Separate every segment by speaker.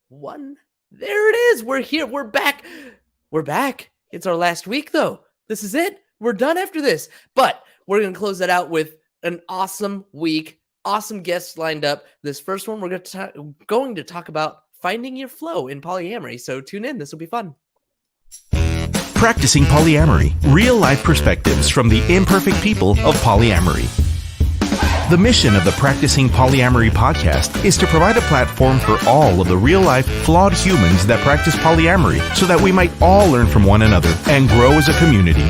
Speaker 1: 1. There it is. We're here. We're back. We're back. It's our last week, though. This is it. We're done after this. But we're going to close it out with an awesome week. Awesome guests lined up. This first one, we're going to talk about finding your flow in polyamory. So tune in. This will be fun.
Speaker 2: Practicing Polyamory, real-life perspectives from the imperfect people of polyamory. The mission of the Practicing Polyamory podcast is to provide a platform for all of the real-life, flawed humans that practice polyamory so that we might all learn from one another and grow as a community.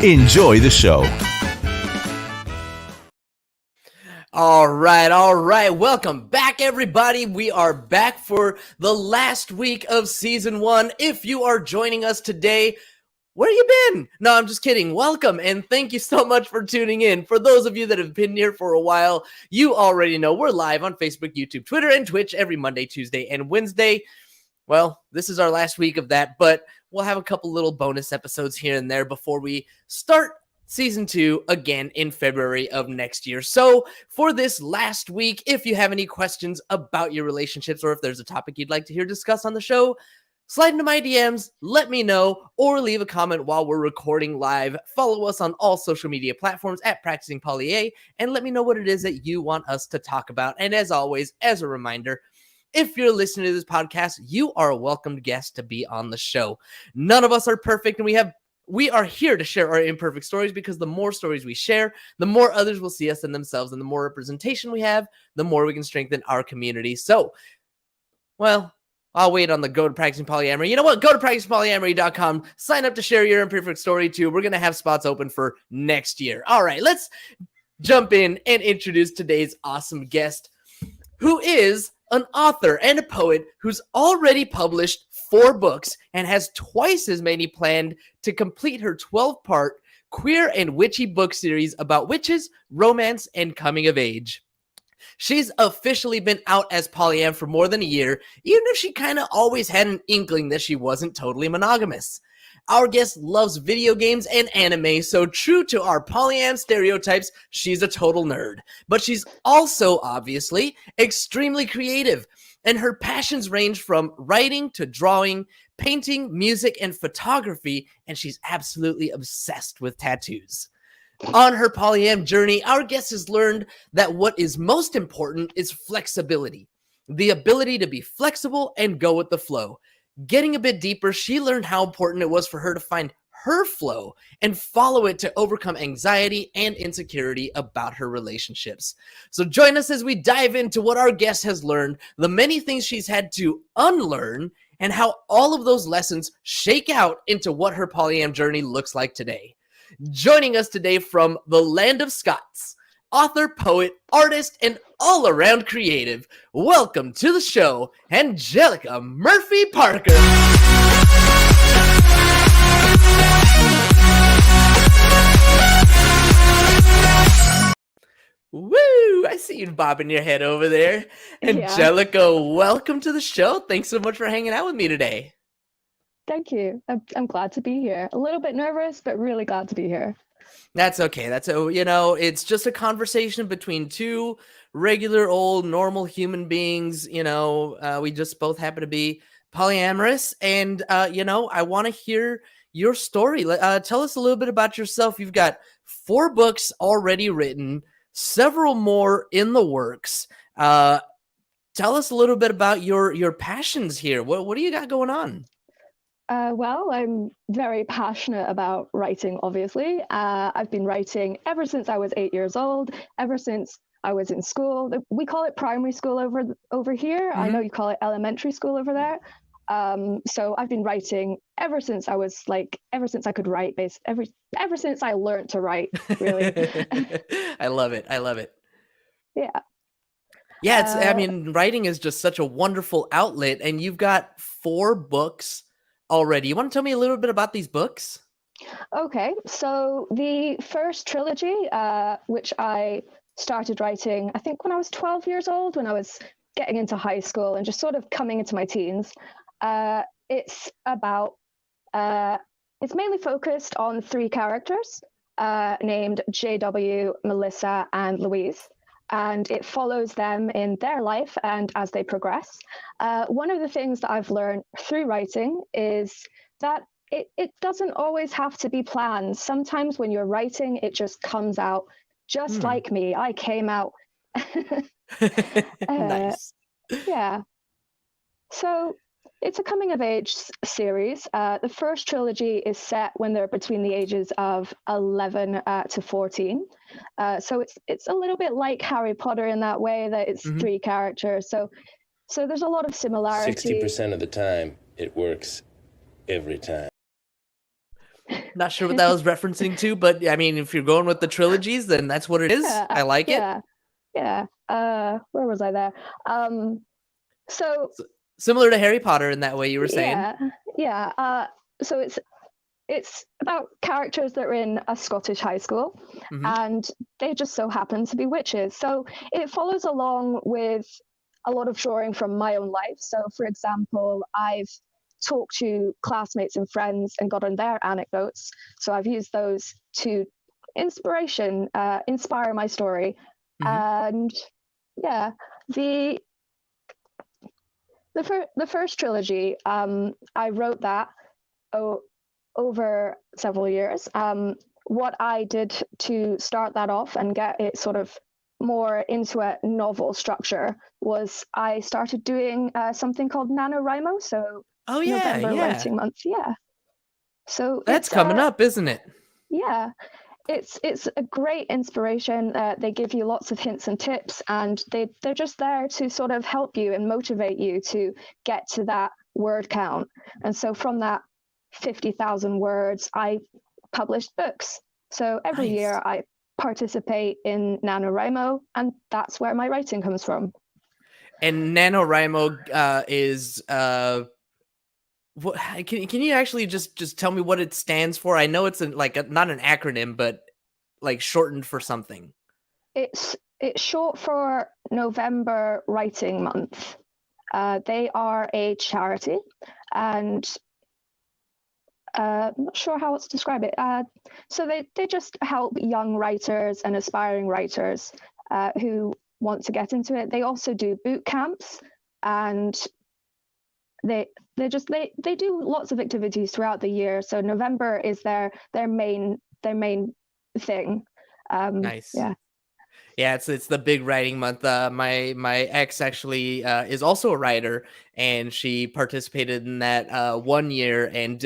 Speaker 2: Enjoy the show.
Speaker 1: All right. Welcome back, everybody. We are back for the last week of season 1. If you are joining us today, where you been? No, I'm just kidding. Welcome, and thank you so much for tuning in. For those of you that have been here for a while, you already know we're live on Facebook, YouTube, Twitter, and Twitch every Monday, Tuesday, and Wednesday. Well, this is our last week of that, but we'll have a couple little bonus episodes here and there before we start Season 2 again in February of next year. So for this last week, if you have any questions about your relationships or if there's a topic you'd like to hear discussed on the show, slide into my DMs, let me know, or leave a comment while we're recording live. Follow us on all social media platforms at Practicing Polya, and let me know what it is that you want us to talk about. And as always, as a reminder, if you're listening to this podcast, you are a welcomed guest to be on the show. None of us are perfect, and we are here to share our imperfect stories, because the more stories we share, the more others will see us in themselves, and the more representation we have, the more we can strengthen our community. So, well, I'll wait on the go to Practicing Polyamory. You know what? Go to practicingpolyamory.com. Sign up to share your imperfect story too. We're going to have spots open for next year. All right, let's jump in and introduce today's awesome guest, who is an author and a poet who's already published 4 books and has twice as many planned to complete her 12-part queer and witchy book series about witches, romance, and coming of age. She's officially been out as polyam for more than a year, even if she kind of always had an inkling that she wasn't totally monogamous. Our guest loves video games and anime, so true to our polyam stereotypes, she's a total nerd. But she's also, obviously, extremely creative, and her passions range from writing to drawing, painting, music, and photography, and she's absolutely obsessed with tattoos. On her polyam journey, our guest has learned that what is most important is flexibility, the ability to be flexible and go with the flow. Getting a bit deeper, she learned how important it was for her to find her flow and follow it to overcome anxiety and insecurity about her relationships. So join us as we dive into what our guest has learned, the many things she's had to unlearn, and how all of those lessons shake out into what her polyam journey looks like today. Joining us today from the land of Scots, author, poet, artist, and all-around creative, welcome to the show, Angelica MurphyParker. Woo! I see you bobbing your head over there. Angelica, welcome to the show. Thanks so much for hanging out with me today.
Speaker 3: Thank you. I'm glad to be here. A little bit nervous, but really glad to be here.
Speaker 1: That's okay. It's just a conversation between two regular old normal human beings. We just both happen to be polyamorous, and I want to hear your story. Tell us a little bit about yourself. You've got 4 books already written, several more in the works. Tell us a little bit about your passions here. What do you got going on?
Speaker 3: Well, I'm very passionate about writing, obviously. I've been writing ever since I was 8 years old, ever since I was in school. We call it primary school over here. Mm-hmm. I know you call it elementary school over there. So I've been writing ever since I could write, ever since I learned to write, really.
Speaker 1: I love it.
Speaker 3: Yeah.
Speaker 1: Yeah, writing is just such a wonderful outlet, and you've got 4 books already. You want to tell me a little bit about these books?
Speaker 3: Okay, so the First Trilogy, which I started writing, I think when I was 12 years old, when I was getting into high school and just sort of coming into my teens. It's mainly focused on 3 characters named JW, Melissa, and Louise. and it follows them in their life and as they progress. One of the things that I've learned through writing is that it doesn't always have to be planned. Sometimes when you're writing, it just comes out just like me. I came out.
Speaker 1: Nice.
Speaker 3: Yeah. So it's a coming of age series. The first trilogy is set when they're between the ages of 11 to 14. So it's a little bit like Harry Potter in that way, that it's three characters. So there's a lot of similarity.
Speaker 4: 60% of the time, it works every time.
Speaker 1: Not sure what that was referencing to, but I mean, if you're going with the trilogies, then that's what it is. I like it.
Speaker 3: Yeah. Where was I there? So
Speaker 1: similar to Harry Potter in that way you were saying.
Speaker 3: Yeah. So it's about characters that are in a Scottish high school, and they just so happen to be witches. So it follows along with a lot of drawing from my own life. So, for example, I've talked to classmates and friends and gotten their anecdotes. So I've used those to inspire my story. And yeah, the first trilogy, I wrote that over several years. What I did to start that off and get it sort of more into a novel structure was I started doing something called NaNoWriMo. So November writing month. Yeah. So
Speaker 1: that's coming up, isn't it?
Speaker 3: Yeah. It's a great inspiration. They give you lots of hints and tips, and they're just there to sort of help you and motivate you to get to that word count. And so from that 50,000 words, I published books. So every year I participate in NaNoWriMo, and that's where my writing comes from.
Speaker 1: And NaNoWriMo is what, can you actually just tell me what it stands for? I know it's not an acronym, but like shortened for something.
Speaker 3: It's short for November Writing Month. They are a charity, and I'm not sure how else to describe it. So they just help young writers and aspiring writers who want to get into it. They also do boot camps, and they do lots of activities throughout the year. So November is their main thing.
Speaker 1: Nice. Yeah, it's the big writing month. My ex actually is also a writer, and she participated in that 1 year and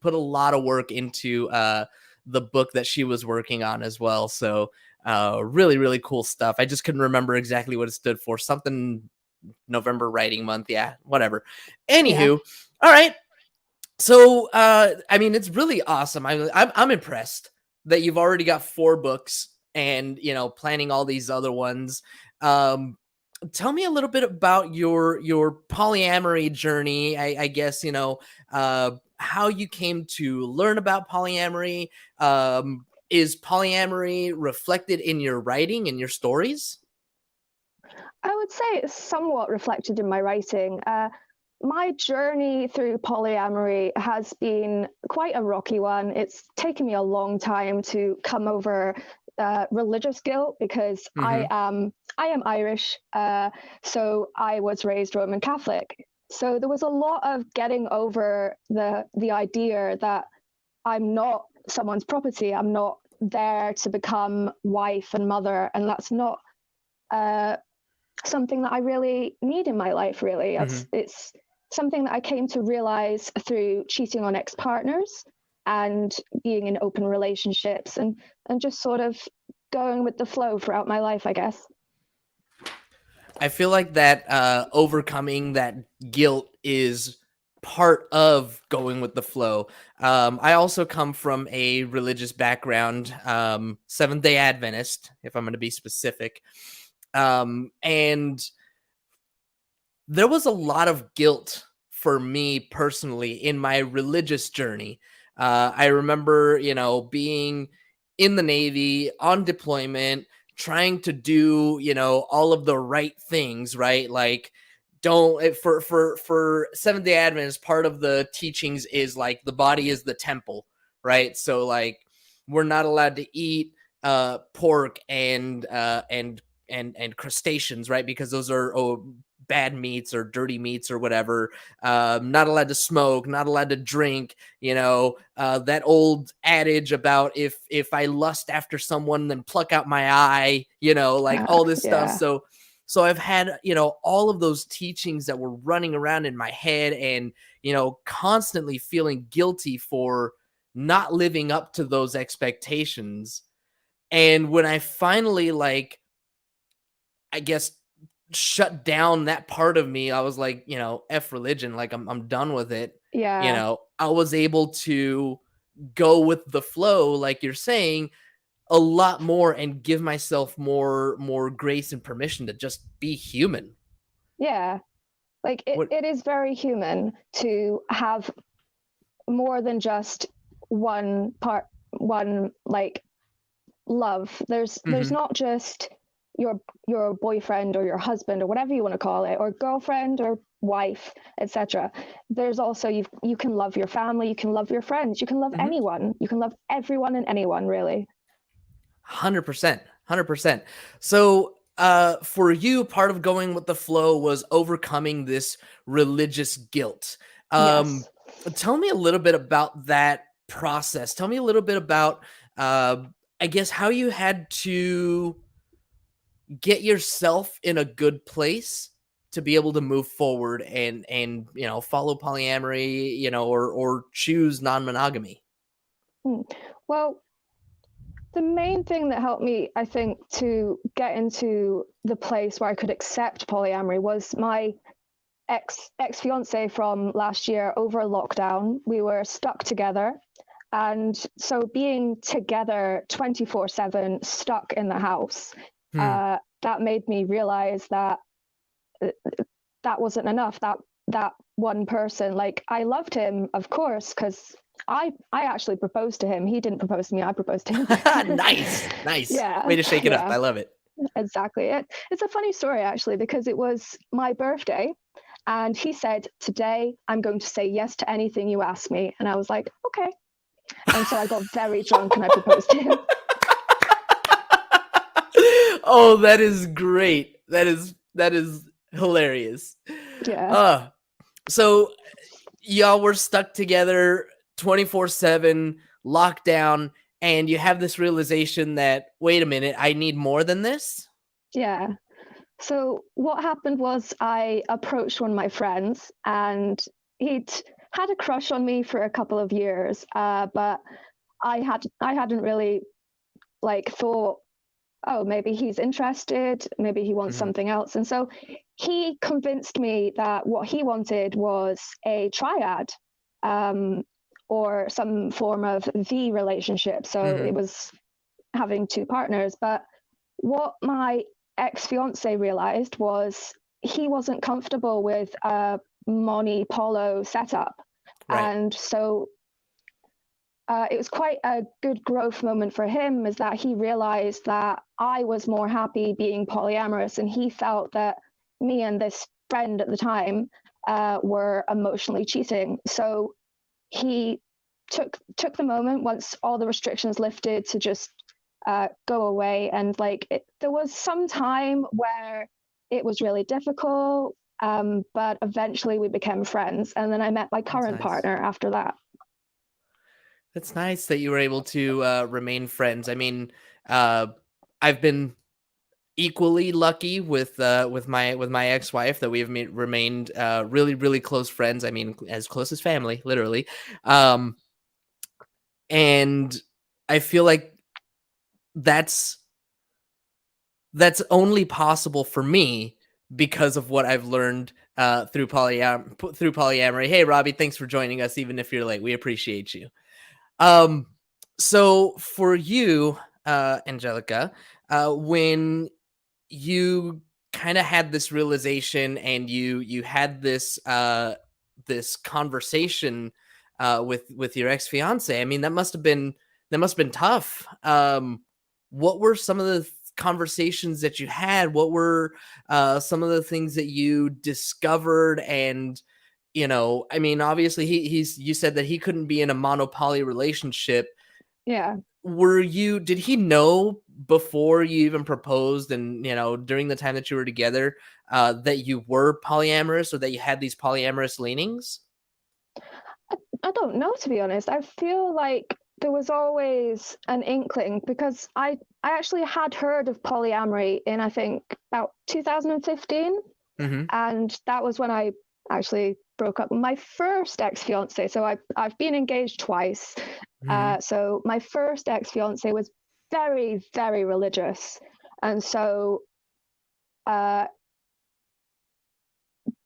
Speaker 1: put a lot of work into the book that she was working on as well. So really, really cool stuff. I just couldn't remember exactly what it stood for. Something November writing month. Yeah, whatever. Anywho, all right. So I mean, it's really awesome. I'm impressed that you've already got 4 books and planning all these other ones. Tell me a little bit about your polyamory journey. I guess how you came to learn about polyamory. Is polyamory reflected in your writing and your stories?
Speaker 3: I would say it's somewhat reflected in my writing. My journey through polyamory has been quite a rocky one. It's taken me a long time to come over religious guilt, because I am Irish, so I was raised Roman Catholic. So there was a lot of getting over the idea that I'm not someone's property. I'm not there to become wife and mother, and that's not something that I really need in my life. Really, it's something that I came to realize through cheating on ex-partners and being in open relationships, and just sort of going with the flow throughout my life, I guess.
Speaker 1: I feel like that overcoming that guilt is part of going with the flow. I also come from a religious background, Seventh-day Adventist, if I'm going to be specific. And there was a lot of guilt for me personally in my religious journey. I remember, being in the Navy on deployment, trying to do, all of the right things, right? Like, for Seventh-day Adventists, part of the teachings is like the body is the temple, right? So like we're not allowed to eat pork and and crustaceans, right? Because those are bad meats or dirty meats or whatever. Not allowed to smoke, not allowed to drink. That old adage about if I lust after someone, then pluck out my eye. All this stuff.
Speaker 3: Yeah.
Speaker 1: So I've had, all of those teachings that were running around in my head and, constantly feeling guilty for not living up to those expectations. And when I finally, I guess, shut down that part of me, I was like, F religion, like I'm done with it.
Speaker 3: Yeah.
Speaker 1: I was able to go with the flow, like you're saying, a lot more and give myself more grace and permission to just be human.
Speaker 3: Yeah. Like
Speaker 1: What?
Speaker 3: it is very human to have more than just one like love. There's not just your boyfriend or your husband or whatever you want to call it, or girlfriend or wife, etc. There's also you can love your family, you can love your friends, you can love anyone, you can love everyone and anyone, really.
Speaker 1: 100%. So for you, part of going with the flow was overcoming this religious guilt.
Speaker 3: Yes.
Speaker 1: Tell me a little bit about that process. Tell me a little bit about, I guess, how you had to get yourself in a good place to be able to move forward and follow polyamory, or choose non-monogamy.
Speaker 3: Well, the main thing that helped me, I think, to get into the place where I could accept polyamory was my ex-fiance from last year. Over lockdown, we were stuck together. And so being together 24/7, stuck in the house, that made me realize that that wasn't enough. That one person, like, I loved him, of course, because I actually proposed to him. He didn't propose to me. I proposed to him.
Speaker 1: Nice.
Speaker 3: Yeah.
Speaker 1: Way to shake it up. I love it.
Speaker 3: Exactly. It's a funny story, actually, because it was my birthday and he said, "Today I'm going to say yes to anything you ask me." And I was like, okay. And so I got very drunk and I proposed to him.
Speaker 1: Oh, that is great. That is hilarious.
Speaker 3: Yeah.
Speaker 1: So y'all were stuck together 24/7, lockdown, and you have this realization that, wait a minute, I need more than this?
Speaker 3: Yeah. So what happened was I approached one of my friends and he'd had a crush on me for a couple of years, but I hadn't really thought, oh, maybe he's interested, maybe he wants something else. And so he convinced me that what he wanted was a triad, or some form of V relationship. So it was having two partners. But what my ex-fiance realized was he wasn't comfortable with a mono-polo setup.
Speaker 1: Right.
Speaker 3: And so it was quite a good growth moment for him, is that he realized that I was more happy being polyamorous, and he felt that me and this friend at the time were emotionally cheating. So he took the moment, once all the restrictions lifted, to just go away. And there was some time where it was really difficult, but eventually we became friends, and then I met my current partner after that.
Speaker 1: That's nice that you were able to remain friends. I mean, I've been equally lucky with my ex-wife that we have remained really, really close friends. I mean, as close as family, literally. And I feel like that's only possible for me because of what I've learned through polyamory. Hey, Robbie, thanks for joining us, even if you're late. We appreciate you. So for you, Angelica, when you kind of had this realization and you had this this conversation with your ex-fiance, I mean, that must have been tough. What were some of the conversations that you had? What were some of the things that you discovered? And I mean, obviously you said that he couldn't be in a monopoly relationship.
Speaker 3: Yeah.
Speaker 1: Did he know before you even proposed and, during the time that you were together, that you were polyamorous or that you had these polyamorous leanings?
Speaker 3: I don't know, to be honest. I feel like there was always an inkling because I actually had heard of polyamory in, I think, about 2015.
Speaker 1: Mm-hmm.
Speaker 3: And that was when I actually broke up with my first ex-fiance. So I've been engaged twice.
Speaker 1: Mm-hmm.
Speaker 3: So my first ex-fiance was very, very religious. And so uh,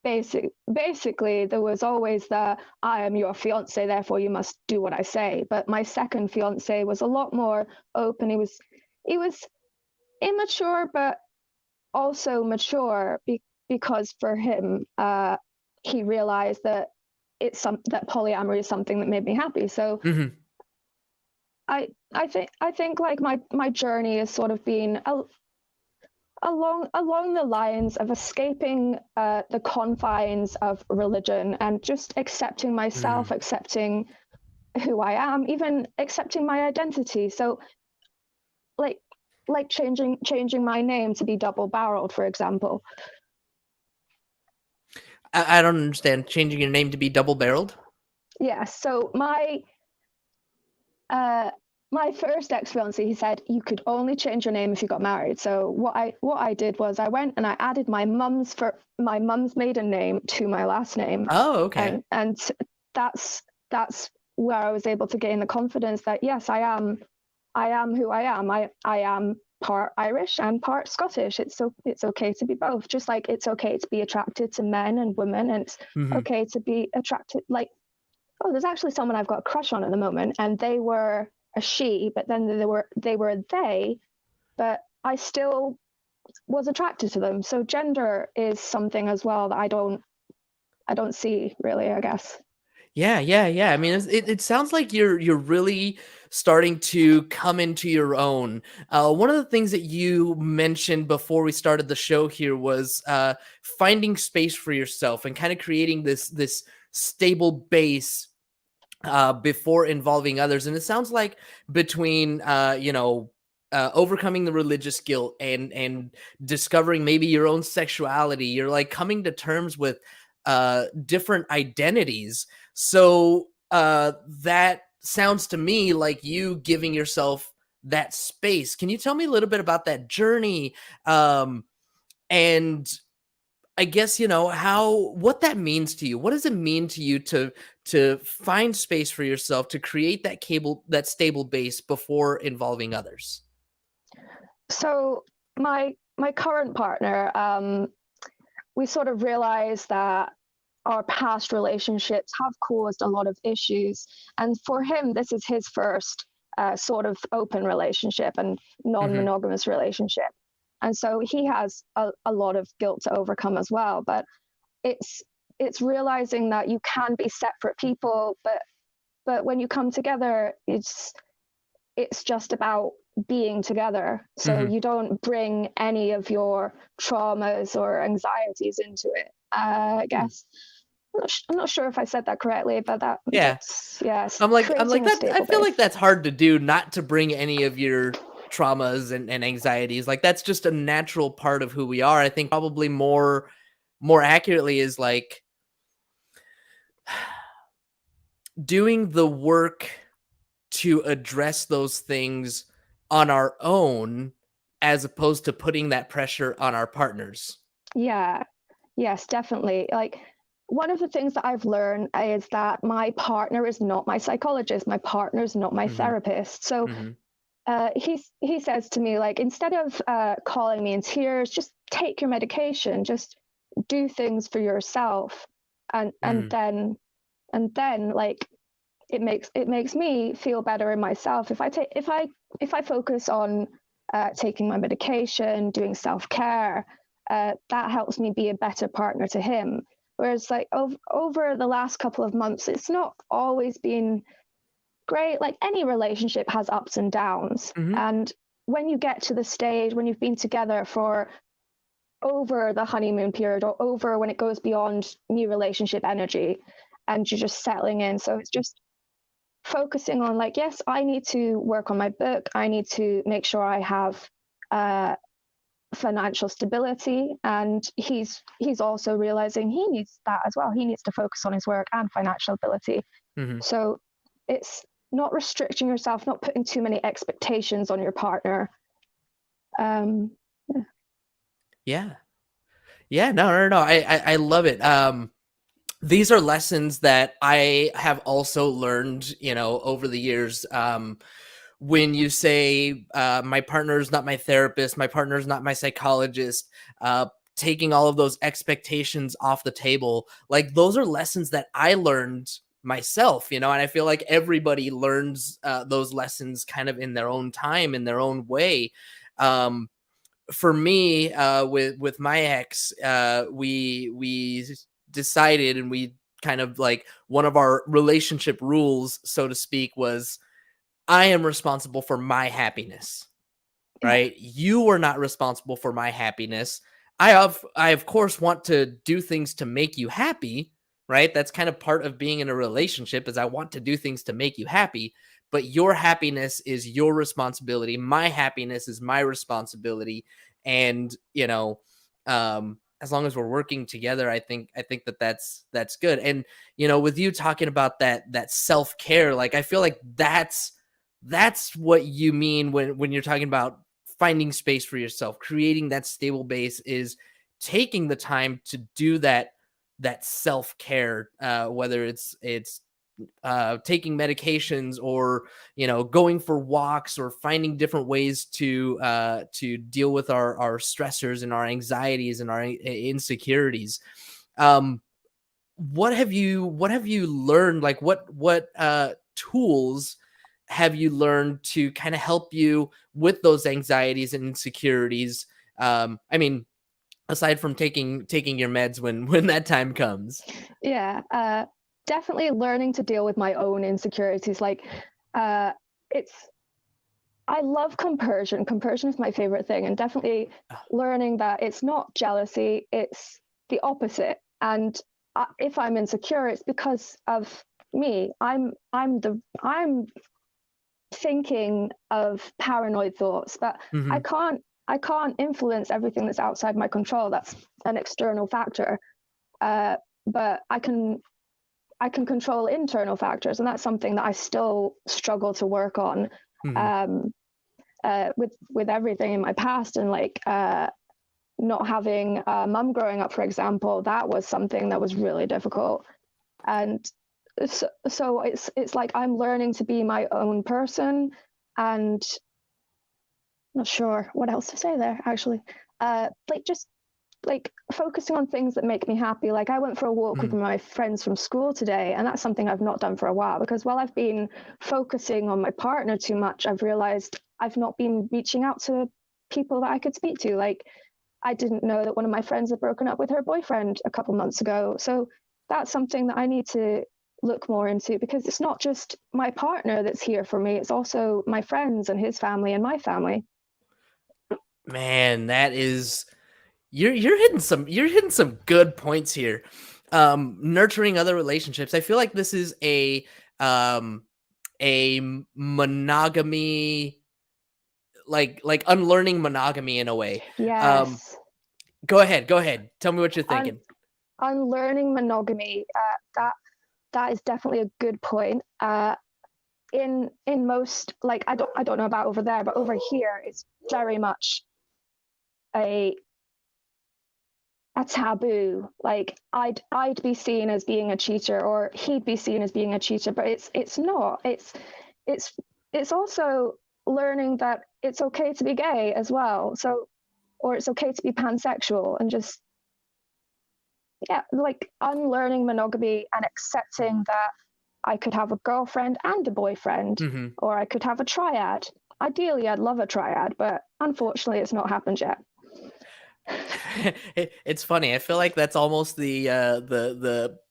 Speaker 3: basically there was always the I am your fiance, therefore you must do what I say. But my second fiance was a lot more open. He was immature, but also mature because for him, he realized that that polyamory is something that made me happy. So
Speaker 1: Mm-hmm.
Speaker 3: I think like my journey has sort of been along the lines of escaping the confines of religion and just accepting myself,
Speaker 1: Mm-hmm.
Speaker 3: accepting who I am, even accepting my identity. So like changing my name to be double barreled, for example.
Speaker 1: I don't understand. Changing your name to be double barreled?
Speaker 3: Yeah. So uh my first ex-fiance, he said you could only change your name if you got married. So what I did was I went and I added my mum's maiden name to my last name,
Speaker 1: Oh, okay.
Speaker 3: and that's where I was able to gain the confidence that yes, I am who I am. I am part Irish and part Scottish. It's okay to be both. Just like it's okay to be attracted to men and women, and it's
Speaker 1: Mm-hmm.
Speaker 3: okay to be attracted like, oh, there's actually someone I've got a crush on at the moment, and they were a she, but then they were a they, but I still was attracted to them. So gender is something as well that I don't see really, I guess.
Speaker 1: Yeah, yeah, yeah. I mean, it sounds like you're really starting to come into your own. One of the things that you mentioned before we started the show here was finding space for yourself and kind of creating this stable base before involving others. And it sounds like between overcoming the religious guilt and discovering maybe your own sexuality, you're like coming to terms with different identities. So that sounds to me like you giving yourself that space. Can you tell me a little bit about that journey? And I guess, what that means to you. What does it mean to you to find space for yourself, to create that stable base before involving others?
Speaker 3: So my current partner, we sort of realized that our past relationships have caused a lot of issues. And for him, this is his first sort of open relationship and
Speaker 1: Mhm.
Speaker 3: non-monogamous relationship. And so he has a lot of guilt to overcome as well. But it's it's realizing that you can be separate people, but when you come together, it's just about being together. So
Speaker 1: Mhm.
Speaker 3: you don't bring any of your traumas or anxieties into it. I
Speaker 1: Hmm.
Speaker 3: guess I'm not sure if I said that correctly, but
Speaker 1: Yeah.
Speaker 3: that's yes,
Speaker 1: I'm like
Speaker 3: creating a
Speaker 1: that. I
Speaker 3: stable
Speaker 1: feel like
Speaker 3: base.
Speaker 1: that's hard to do, not to bring any of your traumas and anxieties. Like that's just a natural part of who we are. I think probably more accurately is like doing the work to address those things on our own as opposed to putting that pressure on our partners.
Speaker 3: Yeah, yes, definitely. Like one of the things that I've learned is that my partner is not my psychologist. My partner is not my
Speaker 1: Mhm.
Speaker 3: therapist. So
Speaker 1: Mhm.
Speaker 3: he says to me, like, instead of calling me in tears, just take your medication, just do things for yourself, and and
Speaker 1: Mhm.
Speaker 3: then and then like it makes me feel better in myself if I focus on taking my medication, doing self-care. That helps me be a better partner to him. Whereas like over the last couple of months, it's not always been great. Like any relationship has ups and downs.
Speaker 1: Mhm.
Speaker 3: And when you get to the stage when you've been together for over the honeymoon period or over when it goes beyond new relationship energy and you're just settling in. So it's just focusing on like, yes, I need to work on my book. I need to make sure I have financial stability, and he's also realizing he needs that as well. He needs to focus on his work and financial ability.
Speaker 1: Mm-hmm.
Speaker 3: So it's not restricting yourself, not putting too many expectations on your partner.
Speaker 1: Yeah. No. I love it. These are lessons that I have also learned, over the years. When you say my partner's not my therapist, my partner's not my psychologist, taking all of those expectations off the table, like those are lessons that I learned myself, and I feel like everybody learns those lessons kind of in their own time, in their own way. For me, with my ex, we decided, and we kind of like, one of our relationship rules, so to speak, was I am responsible for my happiness, right? You are not responsible for my happiness. I of course want to do things to make you happy, right? That's kind of part of being in a relationship, is I want to do things to make you happy, but your happiness is your responsibility. My happiness is my responsibility. And, as long as we're working together, I think that's good. And, with you talking about that self-care, like, I feel like that's what you mean when you're talking about finding space for yourself, creating that stable base, is taking the time to do that self-care, whether it's taking medications, or going for walks, or finding different ways to deal with our stressors and our anxieties and our insecurities. What have you learned? Like, what tools have you learned to kind of help you with those anxieties and insecurities? I mean, aside from taking your meds when that time comes.
Speaker 3: Yeah, definitely learning to deal with my own insecurities. Like, I love compersion. Compersion is my favorite thing, and definitely learning that it's not jealousy, it's the opposite. And if I'm insecure, it's because of me. I'm thinking of paranoid thoughts, but
Speaker 1: Mm-hmm.
Speaker 3: I can't influence everything that's outside my control. That's an external factor. But I can control internal factors, and that's something that I still struggle to work on.
Speaker 1: Mm-hmm.
Speaker 3: With everything in my past, and like not having a mum growing up, for example, that was something that was really difficult. And so it's like I'm learning to be my own person, and I'm not sure what else to say there, actually. Just like focusing on things that make me happy. Like, I went for a walk with my friends from school today, and that's something I've not done for a while, because while I've been focusing on my partner too much, I've realized I've not been reaching out to people that I could speak to. Like, I didn't know that one of my friends had broken up with her boyfriend a couple months ago. So that's something that I need to look more into, because it's not just my partner that's here for me, it's also my friends and his family and my family.
Speaker 1: Man, that is, you're hitting some good points here. Nurturing other relationships. I feel like this is a monogamy, like unlearning monogamy in a way.
Speaker 3: Yes.
Speaker 1: Go ahead. Tell me what you're thinking.
Speaker 3: Unlearning monogamy. That is definitely a good point. In most, like, I don't know about over there, but over here it's very much a taboo. Like, I'd be seen as being a cheater, or he'd be seen as being a cheater, but it's not. It's also learning that it's okay to be gay as well. So, or it's okay to be pansexual, and just, yeah, like unlearning monogamy and accepting that I could have a girlfriend and a boyfriend,
Speaker 1: Mm-hmm.
Speaker 3: or I could have a triad. Ideally, I'd love a triad, but unfortunately, it's not happened yet.
Speaker 1: It's funny. I feel like that's almost the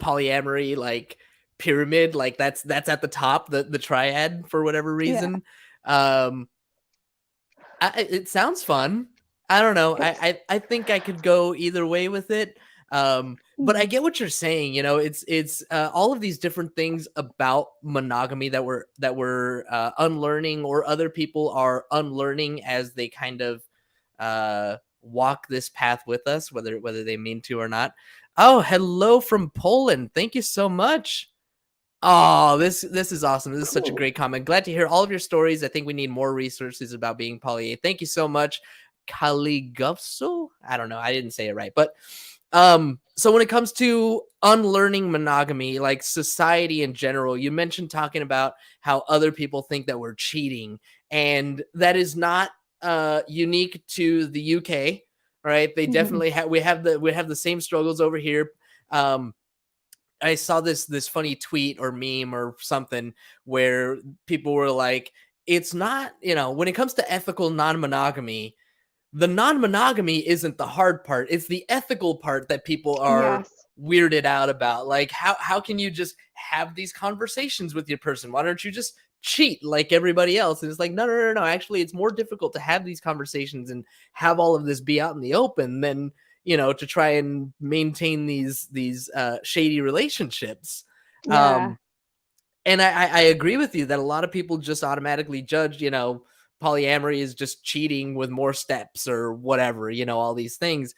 Speaker 1: polyamory, like, pyramid. Like, that's at the top, the triad, for whatever reason. Yeah. It sounds fun. I don't know. I think I could go either way with it. But I get what you're saying. You know, it's all of these different things about monogamy that we're unlearning, or other people are unlearning as they kind of walk this path with us, whether they mean to or not. Oh, hello from Poland. Thank you so much. Oh, this is awesome. This is such a great comment. Glad to hear all of your stories. I think we need more resources about being poly. Thank you so much, Kaligufso. I don't know. I didn't say it right, but so when it comes to unlearning monogamy, like society in general, you mentioned talking about how other people think that we're cheating, and that is not unique to the UK, right? They definitely have we have the same struggles over here. I saw this funny tweet or meme or something where people were like, it's not, when it comes to ethical non-monogamy, the non-monogamy isn't the hard part. It's the ethical part that people are
Speaker 3: Yes.
Speaker 1: weirded out about. Like, how can you just have these conversations with your person? Why don't you just cheat like everybody else? And it's like, no. Actually, it's more difficult to have these conversations and have all of this be out in the open than, to try and maintain these shady relationships.
Speaker 3: Yeah.
Speaker 1: And I agree with you that a lot of people just automatically judge, polyamory is just cheating with more steps or whatever, all these things.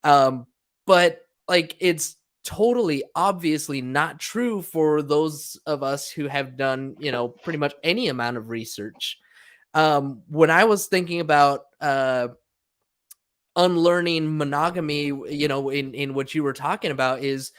Speaker 1: But like, it's totally obviously not true for those of us who have done, pretty much any amount of research. When I was thinking about unlearning monogamy, in what you were talking about, is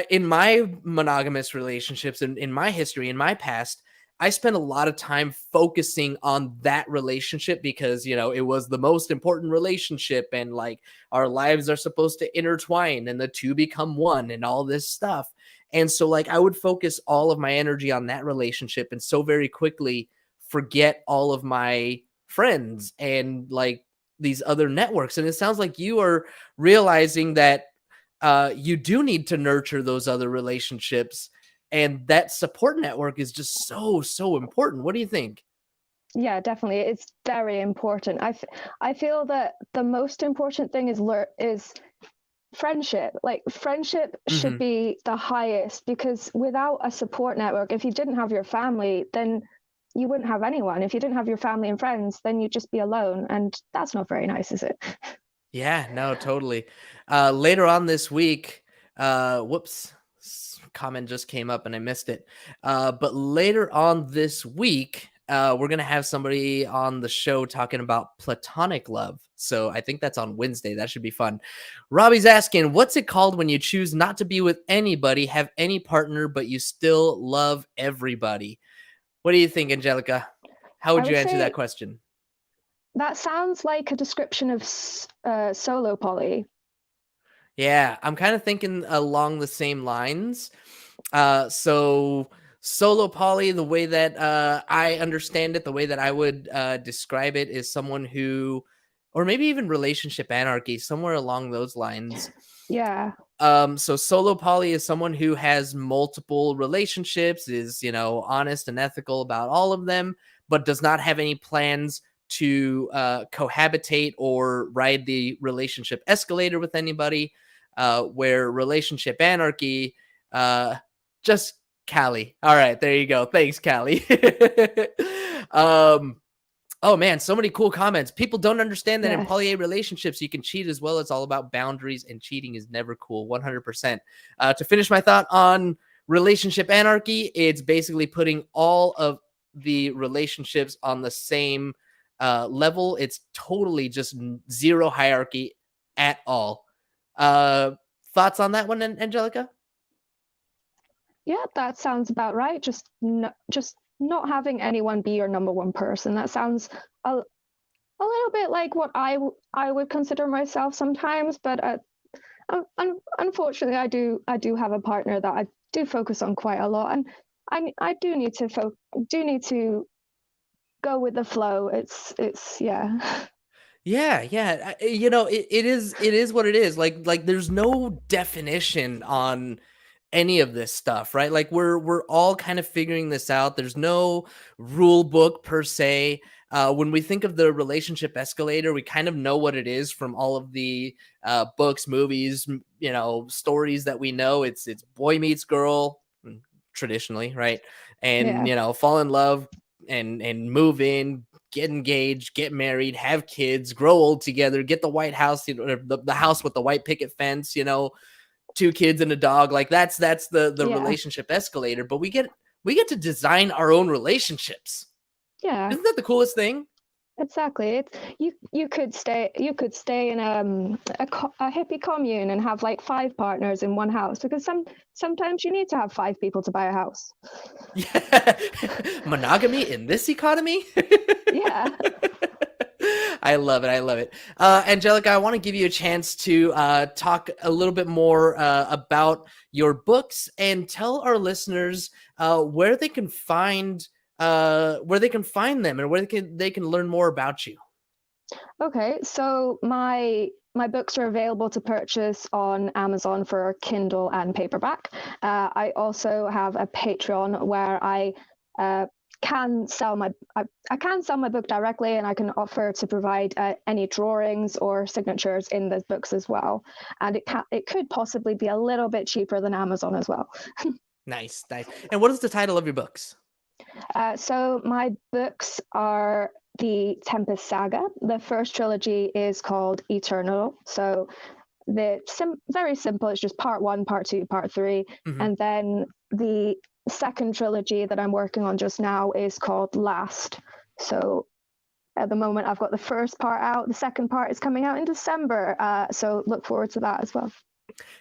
Speaker 1: in my monogamous relationships and in my history, in my past, I spent a lot of time focusing on that relationship because, it was the most important relationship, and like our lives are supposed to intertwine and the two become one and all this stuff. And so like I would focus all of my energy on that relationship, and so very quickly forget all of my friends and like these other networks. And it sounds like you are realizing that you do need to nurture those other relationships, and that support network is just so important. What do you think?
Speaker 3: Yeah, definitely. It's very important. I feel that the most important thing is friendship. Like friendship should be the highest, because without a support network, if you didn't have your family, then you wouldn't have anyone. If you didn't have your family and friends, then you'd just be alone, and that's not very nice, is it?
Speaker 1: Yeah, no, totally. Later on this week, whoops, comment just came up and I missed it. But later on this week, we're gonna have somebody on the show talking about platonic love. So I think that's on Wednesday. That should be fun. Robbie's asking, what's it called when you choose not to be with anybody, have any partner, but you still love everybody? What do you think, Angelica? How would
Speaker 3: I
Speaker 1: you
Speaker 3: would
Speaker 1: answer
Speaker 3: say
Speaker 1: that question?
Speaker 3: that sounds like a description of solo poly.
Speaker 1: Yeah, I'm kind of thinking along the same lines. So solo poly, the way that I understand it, the way that I would describe it, is someone who, or maybe even relationship anarchy, somewhere along those lines.
Speaker 3: Yeah.
Speaker 1: So solo poly is someone who has multiple relationships, is, honest and ethical about all of them, but does not have any plans to cohabitate or ride the relationship escalator with anybody. Where relationship anarchy, just Callie. All right, there you go. Thanks, Callie. Oh man, so many cool comments. People don't understand that in
Speaker 3: Yes.
Speaker 1: poly relationships, you can cheat as well. It's all about boundaries, and cheating is never cool. 100%. To finish my thought on relationship anarchy, it's basically putting all of the relationships on the same level. It's totally just zero hierarchy at all. Thoughts on that one, Angelica?
Speaker 3: Yeah, that sounds about right. Just not having anyone be your number one person. That sounds a little bit like what I would consider myself sometimes, but unfortunately, I do have a partner that I do focus on quite a lot, and I do need to go with the flow. It's yeah.
Speaker 1: Yeah. It is what it is. Like there's no definition on any of this stuff, right? Like we're all kind of figuring this out. There's no rule book per se. when we think of the relationship escalator, we kind of know what it is from all of the books, movies, stories that we know. It's boy meets girl, traditionally, right? And fall in love and move in, get engaged, get married, have kids, grow old together, get the White House, the house with the white picket fence, 2 kids and a dog. Like that's the relationship escalator. But we get to design our own relationships.
Speaker 3: Yeah.
Speaker 1: Isn't that the coolest thing?
Speaker 3: Exactly. You could stay in a hippie commune and have like 5 partners in one house, because sometimes you need to have 5 people to buy a house.
Speaker 1: Yeah. Monogamy in this economy?
Speaker 3: Yeah.
Speaker 1: I love it. Angelica, I want to give you a chance to talk a little bit more about your books and tell our listeners where they can find them and where they can learn more about you.
Speaker 3: Okay, so my books are available to purchase on Amazon for Kindle and paperback. I also have a Patreon where I can sell my book directly, and I can offer to provide any drawings or signatures in those books as well. And it could possibly be a little bit cheaper than Amazon as well.
Speaker 1: Nice. And what is the title of your books?
Speaker 3: So my books are the Tempest Saga. The first trilogy is called Eternal. So very simple. It's just part 1, part 2, part 3.
Speaker 1: Mm-hmm.
Speaker 3: And then the second trilogy that I'm working on just now is called Last. So at the moment, I've got the first part out. The second part is coming out in December. So look forward to that as well.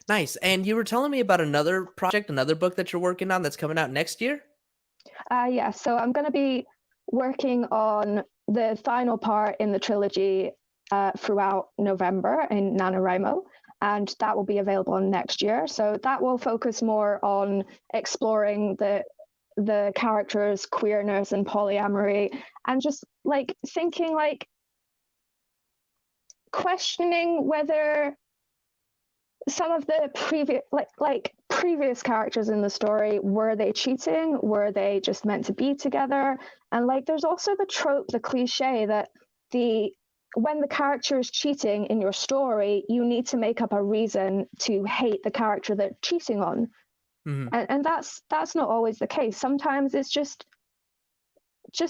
Speaker 1: Nice. And you were telling me about another project, another book that you're working on that's coming out next year?
Speaker 3: Yeah. So I'm going to be working on the final part in the trilogy throughout November in NaNoWriMo. And that will be available next year. So that will focus more on exploring the characters' queerness and polyamory, and just like thinking, like questioning whether some of the previous characters in the story, were they cheating? Were they just meant to be together? And like there's also the trope, the cliche that when the character is cheating in your story, you need to make up a reason to hate the character they're cheating on. Mm-hmm. And that's not always the case. Sometimes it's just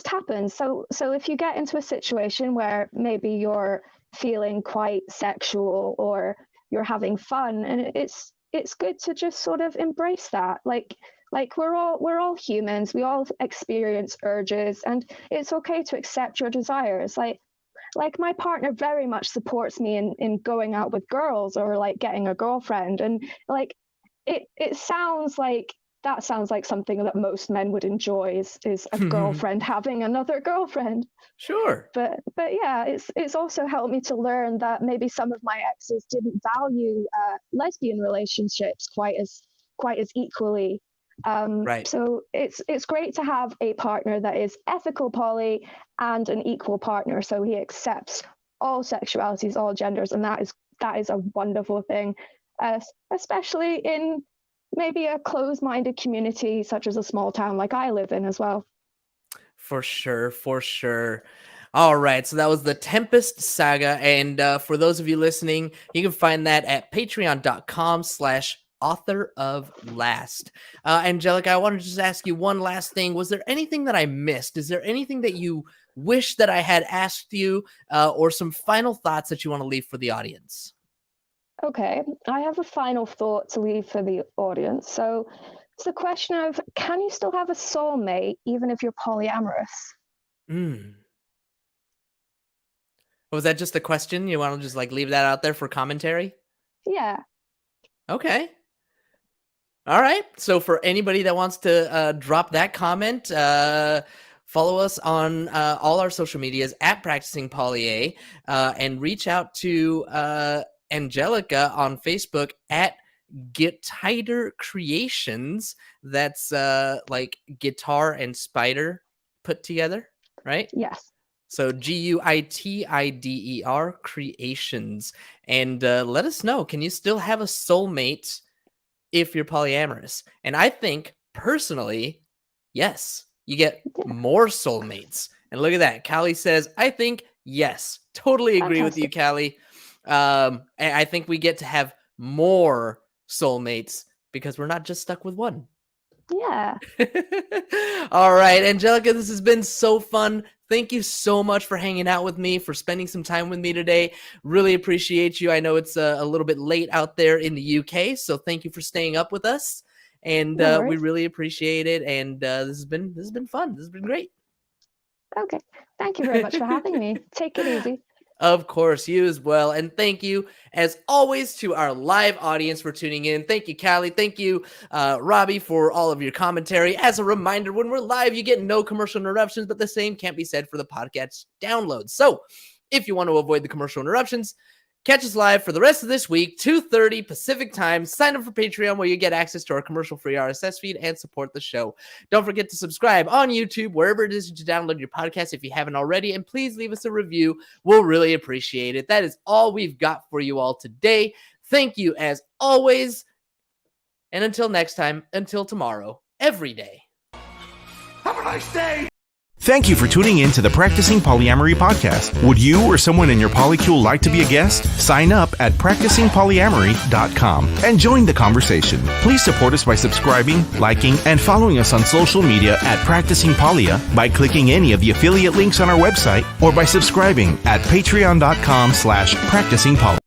Speaker 3: happens. So if you get into a situation where maybe you're feeling quite sexual or you're having fun, and it's good to just sort of embrace that. Like we're all humans. We all experience urges, and it's okay to accept your desires. Like my partner very much supports me in going out with girls or like getting a girlfriend, and like it sounds like something that most men would enjoy is a girlfriend having another girlfriend.
Speaker 1: Sure.
Speaker 3: But yeah, it's also helped me to learn that maybe some of my exes didn't value lesbian relationships quite as equally.
Speaker 1: Right.
Speaker 3: So it's great to have a partner that is ethical poly and an equal partner, so he accepts all sexualities, all genders, and that is a wonderful thing, especially in maybe a closed-minded community such as a small town like I live in as well.
Speaker 1: For sure. All right, so that was the Tempest Saga, and for those of you listening, you can find that at patreon.com/author of last. Angelica, I want to just ask you one last thing. Was there anything that I missed? Is there anything that you wish that I had asked you, or some final thoughts that you want to leave for the audience?
Speaker 3: Okay, I have a final thought to leave for the audience. So it's the question of, can you still have a soulmate even if you're polyamorous?
Speaker 1: Was that just a question? You want to just like leave that out there for commentary?
Speaker 3: Yeah.
Speaker 1: Okay. All right. So for anybody that wants to drop that comment, follow us on all our social medias at Practicing Polya, and reach out to Angelica on Facebook at Guitider Creations. That's like guitar and spider put together, right?
Speaker 3: Yes.
Speaker 1: So Guitider Creations. And let us know, can you still have a soulmate if you're polyamorous? And I think personally, yes, you get more soulmates And look at that. Callie says, I think yes. Totally agree with you, Callie. And I think we get to have more soulmates because we're not just stuck with one.
Speaker 3: Yeah.
Speaker 1: All right, Angelica, this has been so fun. Thank you so much for hanging out with me, for spending some time with me today. Really appreciate you. I know it's a little bit late out there in the UK, so thank you for staying up with us. And we really appreciate it. And this has been fun. This has been great.
Speaker 3: Okay. Thank you very much for having me. Take it easy.
Speaker 1: Of course, you as well. And thank you, as always, to our live audience for tuning in. Thank you, Callie. Thank you, Robbie, for all of your commentary. As a reminder, when we're live, you get no commercial interruptions, but the same can't be said for the podcast downloads. So if you want to avoid the commercial interruptions, catch us live for the rest of this week, 2:30 Pacific time. Sign up for Patreon where you get access to our commercial-free RSS feed and support the show. Don't forget to subscribe on YouTube, wherever it is you download your podcast if you haven't already. And please leave us a review. We'll really appreciate it. That is all we've got for you all today. Thank you as always. And until next time, until tomorrow, every day.
Speaker 5: Have a nice day!
Speaker 2: Thank you for tuning in to the Practicing Polyamory podcast. Would you or someone in your polycule like to be a guest? Sign up at practicingpolyamory.com and join the conversation. Please support us by subscribing, liking, and following us on social media at Practicing Polya by clicking any of the affiliate links on our website or by subscribing at patreon.com/practicingpoly.